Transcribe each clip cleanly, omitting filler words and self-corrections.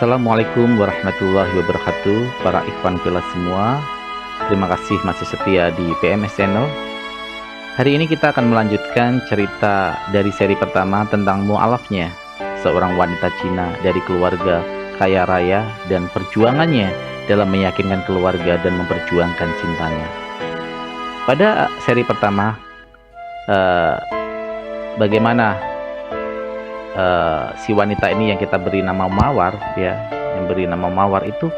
Assalamualaikum warahmatullahi wabarakatuh, para ikhwan fillah semua. Terima kasih masih setia di PMS Channel. Hari ini kita akan melanjutkan cerita dari seri pertama tentang mu'alafnya, seorang wanita Cina dari keluarga kaya raya dan perjuangannya dalam meyakinkan keluarga dan memperjuangkan cintanya. Pada seri pertama, bagaimana si wanita ini yang kita beri nama Mawar, ya, yang beri nama Mawar itu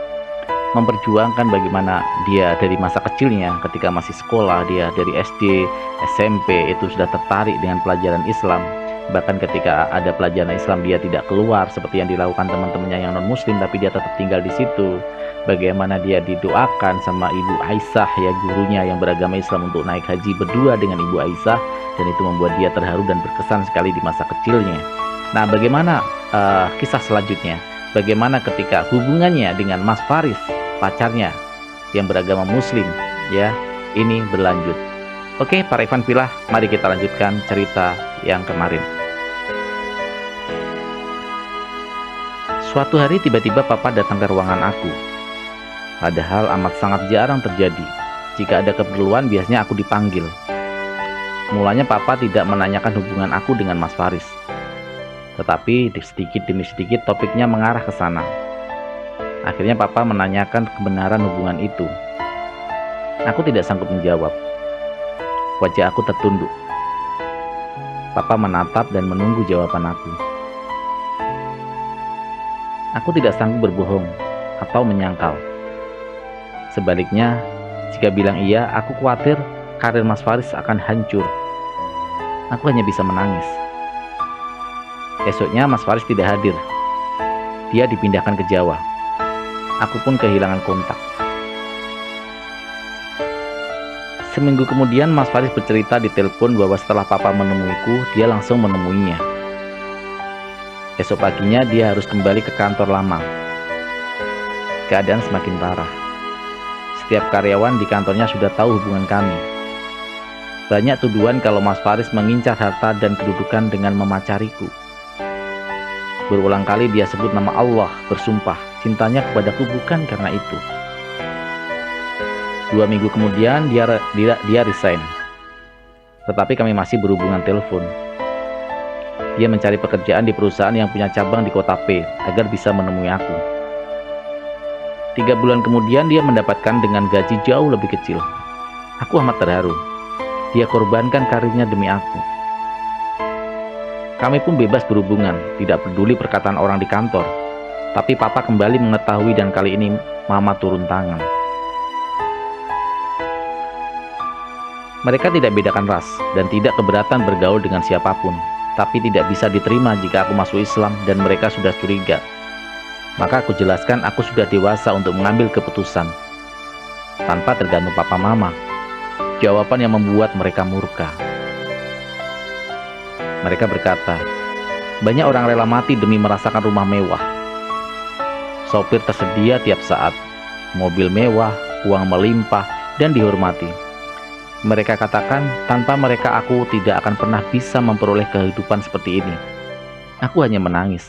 memperjuangkan bagaimana dia dari masa kecilnya ketika masih sekolah, dia dari SD, SMP itu sudah tertarik dengan pelajaran Islam. Bahkan ketika ada pelajaran Islam dia tidak keluar seperti yang dilakukan teman-temannya yang non muslim, tapi dia tetap tinggal di situ. Bagaimana dia didoakan sama Ibu Aisyah, ya, gurunya yang beragama Islam, untuk naik haji berdua dengan Ibu Aisyah, dan itu membuat dia terharu dan berkesan sekali di masa kecilnya. Nah, bagaimana kisah selanjutnya? Bagaimana ketika hubungannya dengan Mas Faris, pacarnya yang beragama Muslim, ya, ini berlanjut. Oke, para ikhwan fillah, mari kita lanjutkan cerita yang kemarin. Suatu hari tiba-tiba Papa datang ke ruangan aku. Padahal amat sangat jarang terjadi. Jika ada keperluan, biasanya aku dipanggil. Mulanya Papa tidak menanyakan hubungan aku dengan Mas Faris. Tetapi sedikit demi sedikit topiknya mengarah ke sana. Akhirnya Papa menanyakan kebenaran hubungan itu. Aku tidak sanggup menjawab. Wajah aku tertunduk. Papa menatap dan menunggu jawaban aku. Aku tidak sanggup berbohong atau menyangkal. Sebaliknya, jika bilang iya, aku khawatir karir Mas Faris akan hancur. Aku hanya bisa menangis. Esoknya Mas Faris tidak hadir. Dia dipindahkan ke Jawa. Aku pun kehilangan kontak. Seminggu kemudian Mas Faris bercerita di telepon bahwa setelah Papa menemuiku, dia langsung menemuinya. Esok paginya dia harus kembali ke kantor lama. Keadaan semakin parah. Setiap karyawan di kantornya sudah tahu hubungan kami. Banyak tuduhan kalau Mas Faris mengincar harta dan kedudukan dengan memacariku. Berulang kali dia sebut nama Allah, bersumpah cintanya kepadaku bukan karena itu. 2 minggu kemudian dia resign. Tetapi kami masih berhubungan telepon. Dia mencari pekerjaan di perusahaan yang punya cabang di kota P agar bisa menemui aku. 3 bulan kemudian dia mendapatkan dengan gaji jauh lebih kecil. Aku amat terharu. Dia korbankan karirnya demi aku. Kami pun bebas berhubungan, tidak peduli perkataan orang di kantor. Tapi Papa kembali mengetahui dan kali ini Mama turun tangan. Mereka tidak bedakan ras dan tidak keberatan bergaul dengan siapapun. Tapi tidak bisa diterima jika aku masuk Islam dan mereka sudah curiga. Maka aku jelaskan aku sudah dewasa untuk mengambil keputusan. Tanpa tergantung Papa Mama. Jawaban yang membuat mereka murka. Mereka berkata, banyak orang rela mati demi merasakan rumah mewah. Sopir tersedia tiap saat, mobil mewah, uang melimpah, dan dihormati. Mereka katakan, tanpa mereka aku tidak akan pernah bisa memperoleh kehidupan seperti ini. Aku hanya menangis.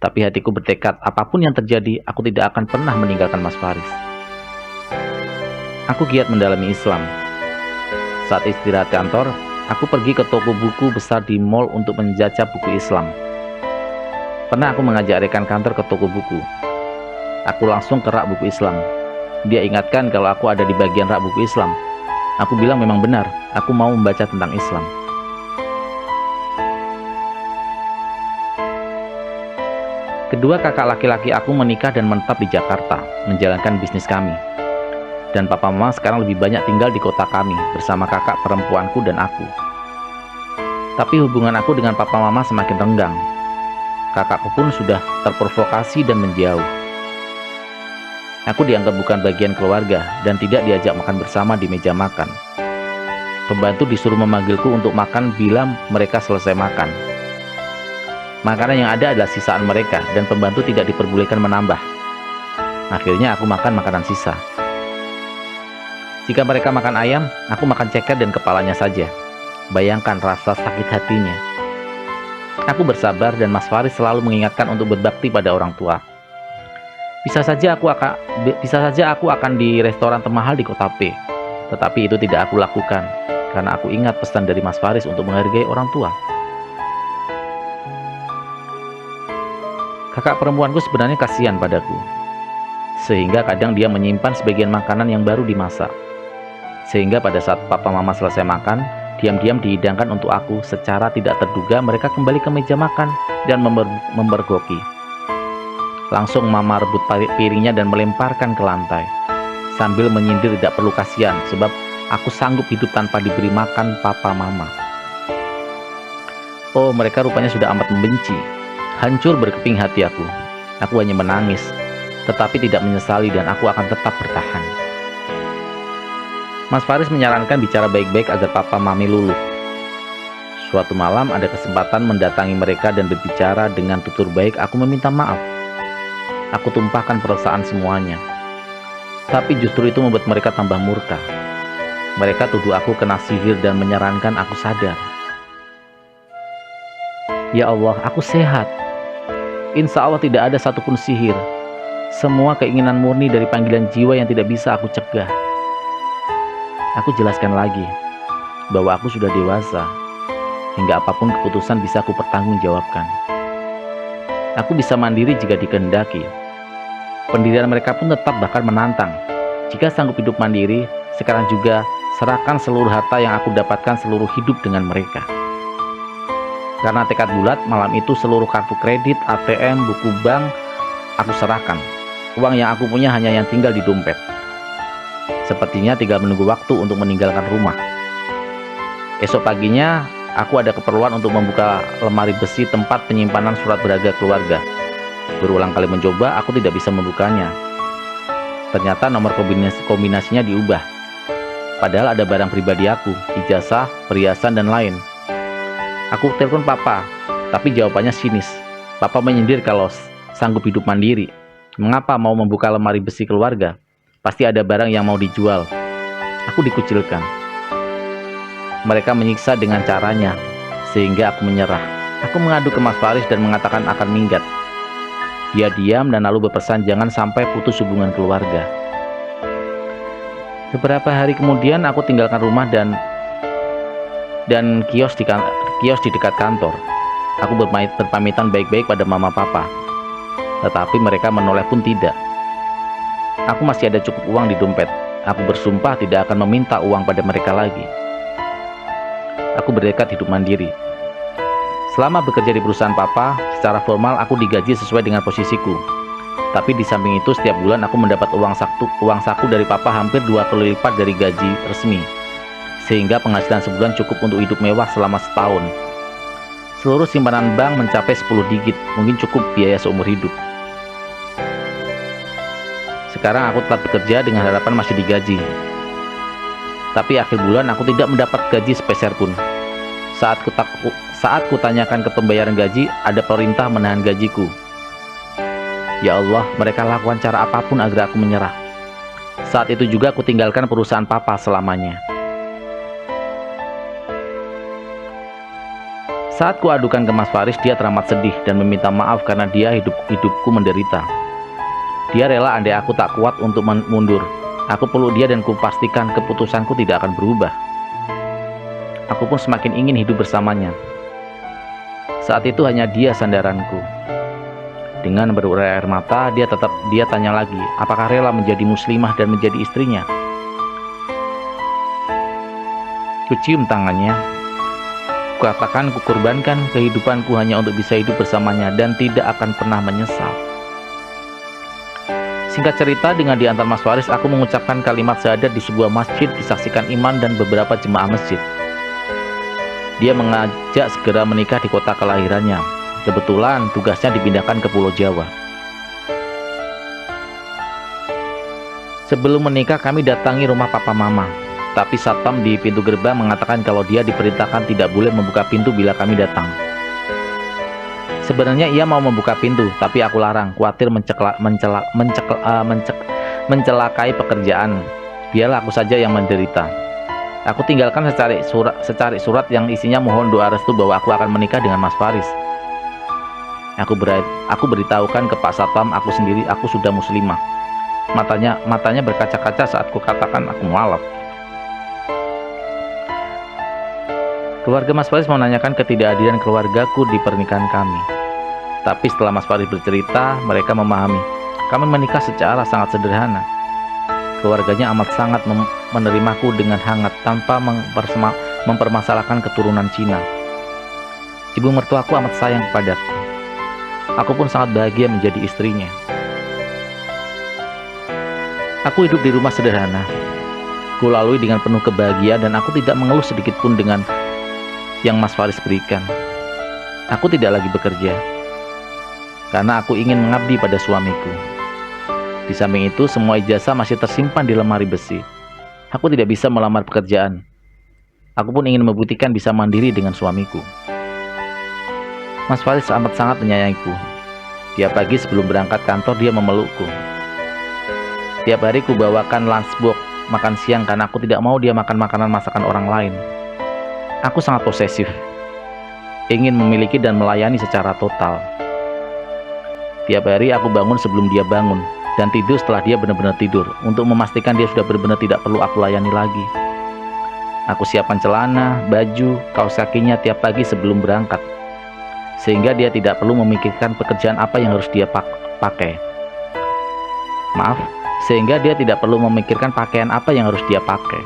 Tapi hatiku bertekad, apapun yang terjadi, aku tidak akan pernah meninggalkan Mas Faris. Aku giat mendalami Islam. Saat istirahat kantor, aku pergi ke toko buku besar di mall untuk menjajah buku Islam. Pernah aku mengajak rekan kantor ke toko buku. Aku langsung ke rak buku Islam. Dia ingatkan kalau aku ada di bagian rak buku Islam. Aku bilang memang benar, aku mau membaca tentang Islam. Kedua kakak laki-laki aku menikah dan menetap di Jakarta, menjalankan bisnis kami. Dan Papa Mama sekarang lebih banyak tinggal di kota kami bersama kakak perempuanku dan aku. Tapi hubungan aku dengan Papa Mama semakin renggang. Kakakku pun sudah terprovokasi dan menjauh. Aku dianggap bukan bagian keluarga dan tidak diajak makan bersama di meja makan. Pembantu disuruh memanggilku untuk makan bila mereka selesai makan. Makanan yang ada adalah sisaan mereka dan pembantu tidak diperbolehkan menambah. Akhirnya aku makan makanan sisa. Jika mereka makan ayam, aku makan ceker dan kepalanya saja. Bayangkan rasa sakit hatinya. Aku bersabar dan Mas Faris selalu mengingatkan untuk berbakti pada orang tua. Bisa saja aku akan di restoran termahal di kota P. Tetapi itu tidak aku lakukan karena aku ingat pesan dari Mas Faris untuk menghargai orang tua. Kakak perempuanku sebenarnya kasihan padaku, sehingga kadang dia menyimpan sebagian makanan yang baru dimasak. Sehingga pada saat papa mama selesai makan, diam-diam dihidangkan untuk aku. Secara tidak terduga mereka kembali ke meja makan dan memergoki. Langsung mama rebut piringnya dan melemparkan ke lantai, sambil menyindir tidak perlu kasihan sebab aku sanggup hidup tanpa diberi makan papa mama. Oh, mereka rupanya sudah amat membenci. Hancur berkeping hati aku. Aku hanya menangis, tetapi tidak menyesali dan aku akan tetap bertahan. Mas Faris menyarankan bicara baik-baik agar papa mami luluh. Suatu malam ada kesempatan mendatangi mereka dan berbicara dengan tutur baik. Aku meminta maaf. Aku tumpahkan perasaan semuanya. Tapi justru itu membuat mereka tambah murka. Mereka tuduh aku kena sihir dan menyarankan aku sadar. Ya Allah, aku sehat. Insya Allah tidak ada satupun sihir. Semua keinginan murni dari panggilan jiwa yang tidak bisa aku cegah. Aku jelaskan lagi bahwa aku sudah dewasa, hingga apapun keputusan bisa aku pertanggungjawabkan. Aku bisa mandiri jika dikehendaki. Pendirian mereka pun tetap bahkan menantang. Jika sanggup hidup mandiri, sekarang juga serahkan seluruh harta yang aku dapatkan seluruh hidup dengan mereka. Karena tekad bulat, malam itu seluruh kartu kredit, ATM, buku bank, aku serahkan. Uang yang aku punya hanya yang tinggal di dompet. Sepertinya tinggal menunggu waktu untuk meninggalkan rumah. Esok paginya, aku ada keperluan untuk membuka lemari besi tempat penyimpanan surat berharga keluarga. Berulang kali mencoba, aku tidak bisa membukanya. Ternyata nomor kombinasinya diubah. Padahal ada barang pribadi aku, ijazah, perhiasan, dan lain. Aku telepon papa, tapi jawabannya sinis. Papa menyindir kalau sanggup hidup mandiri. Mengapa mau membuka lemari besi keluarga? Pasti ada barang yang mau dijual. Aku dikucilkan. Mereka menyiksa dengan caranya, sehingga aku menyerah. Aku mengadu ke Mas Faris dan mengatakan akan minggat. Dia diam dan lalu berpesan jangan sampai putus hubungan keluarga. Beberapa hari kemudian aku tinggalkan rumah dan kios di dekat kantor. Aku berpamitan baik-baik pada mama papa, tetapi mereka menoleh pun tidak. Aku masih ada cukup uang di dompet. Aku bersumpah tidak akan meminta uang pada mereka lagi. Aku bertekad hidup mandiri. Selama bekerja di perusahaan papa, secara formal aku digaji sesuai dengan posisiku. Tapi di samping itu setiap bulan aku mendapat uang saku dari papa hampir 2 kali lipat dari gaji resmi. Sehingga penghasilan sebulan cukup untuk hidup mewah selama setahun. Seluruh simpanan bank mencapai 10 digit, mungkin cukup biaya seumur hidup. Sekarang aku tetap bekerja dengan harapan masih digaji. Tapi akhir bulan aku tidak mendapat gaji sepeser pun. Saat kutanyakan ke pembayaran gaji, ada perintah menahan gajiku. Ya Allah, mereka lakukan cara apapun agar aku menyerah. Saat itu juga aku tinggalkan perusahaan papa selamanya. Saat kuadukan ke Mas Faris, dia teramat sedih dan meminta maaf karena hidupku menderita. Dia rela andai aku tak kuat untuk mundur. Aku peluk dia dan kupastikan keputusanku tidak akan berubah. Aku pun semakin ingin hidup bersamanya. Saat itu hanya dia sandaranku. Dengan berurai air mata, dia tanya lagi, apakah rela menjadi muslimah dan menjadi istrinya? Kucium tangannya. Kukatakan kukorbankan kehidupanku hanya untuk bisa hidup bersamanya dan tidak akan pernah menyesal. Singkat cerita, dengan diantar Mas Faris, aku mengucapkan kalimat syahadat di sebuah masjid disaksikan imam dan beberapa jemaah masjid. Dia mengajak segera menikah di kota kelahirannya. Kebetulan tugasnya dipindahkan ke Pulau Jawa. Sebelum menikah kami datangi rumah papa mama. Tapi satpam di pintu gerbang mengatakan kalau dia diperintahkan tidak boleh membuka pintu bila kami datang. Sebenarnya ia mau membuka pintu, tapi aku larang, khawatir mencelakai pekerjaan. Biarlah aku saja yang menderita. Aku tinggalkan secari surat yang isinya mohon doa restu bahwa aku akan menikah dengan Mas Faris. Aku beritahukan ke Pak Satpam aku sudah muslimah. Matanya berkaca-kaca saat kukatakan aku mualaf. Keluarga Mas Faris menanyakan ketidakadilan keluargaku di pernikahan kami. Tapi setelah Mas Faris bercerita, mereka memahami. Kami menikah secara sangat sederhana. Keluarganya amat sangat menerimaku dengan hangat tanpa mempermasalahkan keturunan Cina. Ibu mertuaku amat sayang kepadaku. Aku pun sangat bahagia menjadi istrinya. Aku hidup di rumah sederhana. Kulalui dengan penuh kebahagiaan dan aku tidak mengeluh sedikit pun dengan yang Mas Faris berikan. Aku tidak lagi bekerja karena aku ingin mengabdi pada suamiku. Di samping itu, semua ijazah masih tersimpan di lemari besi. Aku tidak bisa melamar pekerjaan. Aku pun ingin membuktikan bisa mandiri dengan suamiku. Mas Faris amat sangat menyayangiku. Tiap pagi sebelum berangkat kantor dia memelukku. Tiap hari ku bawakan lunchbox makan siang karena aku tidak mau dia makan makanan masakan orang lain. Aku sangat posesif, ingin memiliki dan melayani secara total. Tiap hari aku bangun sebelum dia bangun dan tidur setelah dia benar-benar tidur untuk memastikan dia sudah benar-benar tidak perlu aku layani lagi. Aku siapkan celana, baju, kaos kakinya tiap pagi sebelum berangkat, sehingga dia tidak perlu memikirkan pekerjaan apa yang harus dia pakai. Sehingga dia tidak perlu memikirkan pakaian apa yang harus dia pakai.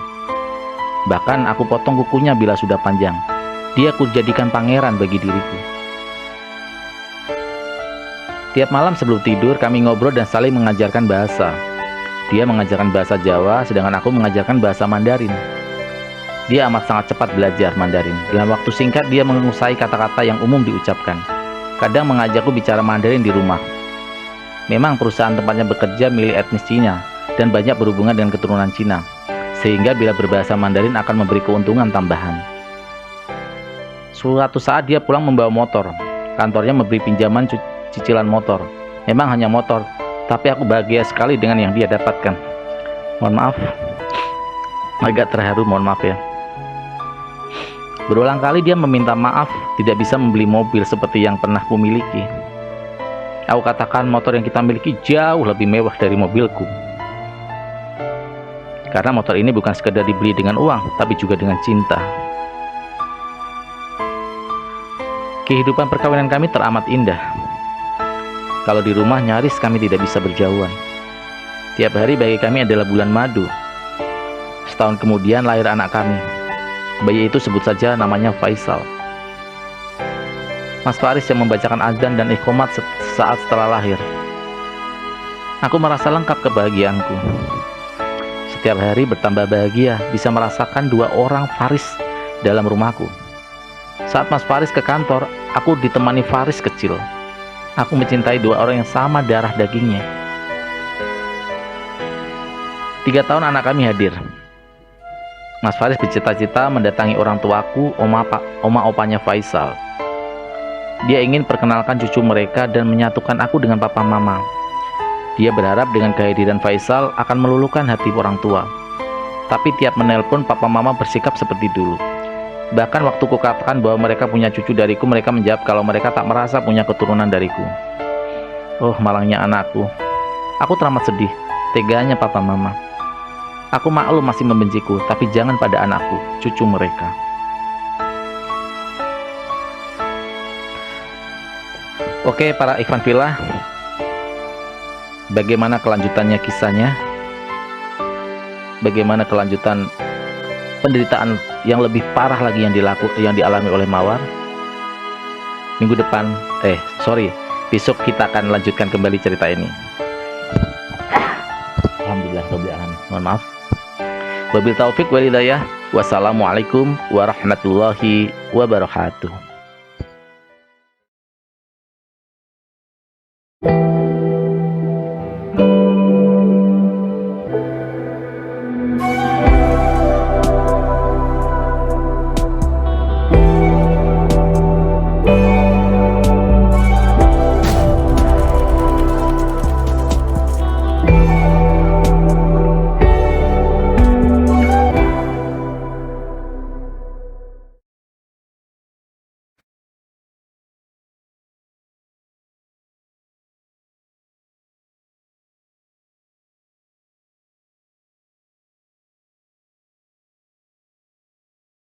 Bahkan aku potong kukunya bila sudah panjang. Dia kujadikan pangeran bagi diriku. Tiap malam sebelum tidur kami ngobrol dan saling mengajarkan bahasa. Dia mengajarkan bahasa Jawa, sedangkan aku mengajarkan bahasa Mandarin. Dia amat sangat cepat belajar Mandarin. Dalam waktu singkat dia menguasai kata-kata yang umum diucapkan. Kadang mengajakku bicara Mandarin di rumah. Memang perusahaan tempatnya bekerja milik etnis Cina dan banyak berhubungan dengan keturunan Cina, sehingga bila berbahasa Mandarin akan memberi keuntungan tambahan. Suatu saat dia pulang membawa motor. Kantornya memberi pinjaman cicilan motor. Memang hanya motor, tapi aku bahagia sekali dengan yang dia dapatkan. Mohon maaf, agak terharu, mohon maaf ya. Berulang kali dia meminta maaf tidak bisa membeli mobil seperti yang pernah kumiliki. Aku katakan motor yang kita miliki jauh lebih mewah dari mobilku. Karena motor ini bukan sekedar dibeli dengan uang, tapi juga dengan cinta. Kehidupan perkawinan kami teramat indah. Kalau di rumah nyaris kami tidak bisa berjauhan. Tiap hari bagi kami adalah bulan madu. Setahun kemudian lahir anak kami. Bayi itu sebut saja namanya Faisal. Mas Faris yang membacakan azan dan iqomat sesaat setelah lahir. Aku merasa lengkap kebahagiaanku. Setiap hari bertambah bahagia bisa merasakan dua orang Faris dalam rumahku. Saat Mas Faris ke kantor, aku ditemani Faris kecil. Aku mencintai dua orang yang sama darah dagingnya. 3 tahun anak kami hadir. Mas Faris bercita-cita mendatangi orang tuaku, oma opanya Faisal. Dia ingin perkenalkan cucu mereka dan menyatukan aku dengan papa mama. Dia berharap dengan kehadiran Faisal akan meluluhkan hati orang tua. Tapi tiap menelpon papa mama bersikap seperti dulu. Bahkan waktu kukatakan bahwa mereka punya cucu dariku, mereka menjawab kalau mereka tak merasa punya keturunan dariku. Oh, malangnya anakku. Aku teramat sedih, teganya papa mama. Aku maklum masih membenciku, tapi jangan pada anakku, cucu mereka. Oke, para ikhwan fillah, bagaimana kelanjutannya kisahnya? Bagaimana kelanjutan penderitaan yang lebih parah lagi yang dialami oleh Mawar? Besok kita akan lanjutkan kembali cerita ini. Alhamdulillah rabbil alamin. Mohon maaf. Wabil taufik wal hidayah. Wassalamualaikum warahmatullahi wabarakatuh.